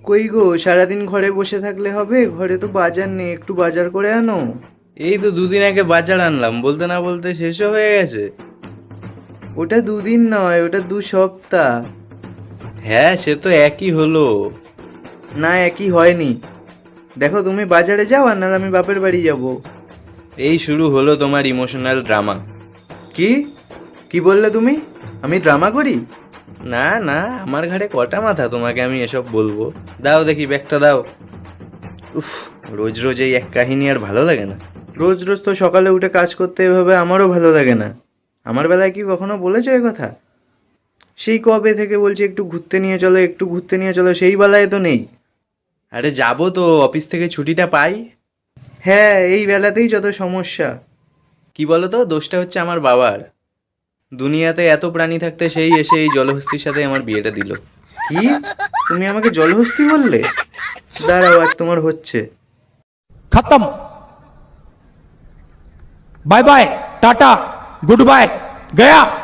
কই গো, সারাদিন ঘরে বসে থাকলে হবে? ঘরে তো বাজার নেই, একটু বাজার করে আনো। এই তো দুদিন আগে বাজার আনলাম, বলতে না বলতে শেষও হয়ে গেছে। ওটা দুদিন নয়, ওটা 2 সপ্তাহ। হ্যাঁ, সে তো একই হলো। না, একই হয়নি। দেখো, তুমি বাজারে যাও আর নাহলে আমি বাপের বাড়ি যাব। এই শুরু হলো তোমার ইমোশনাল ড্রামা। কি কি বললে তুমি? আমি ড্রামা করি? না না, আমার ঘাড়ে কটা মাথা তোমাকে আমি এসব বলবো। দাও দেখি ব্যাগটা দাও। উফ, রোজ রোজ এই এক কাহিনী আর ভালো লাগে না। রোজ রোজ তো সকালে উঠে কাজ করতে এভাবে আমারও ভালো লাগে না। আমার বেলায় কি কখনো বলেছো এ কথা? সেই কবে থেকে বলছি একটু ঘুরতে নিয়ে চলো, একটু ঘুরতে নিয়ে চলো, সেই বেলায় তো নেই। আরে যাবো তো, অফিস থেকে ছুটিটা পাই। হ্যাঁ, এই বেলাতেই যত সমস্যা। কি বলো তো, দোষটা হচ্ছে আমার বাবার। দুনিয়াতে এত প্রাণী থাকতে সেই এসে এই জলহস্তির সাথে আমার বিয়েটা দিল। কি? তুমি আমাকে জলহস্তি বললে? দাঁড়াও, আজ তোমার হচ্ছে। खत्म। Bye bye, tata, goodbye, गया।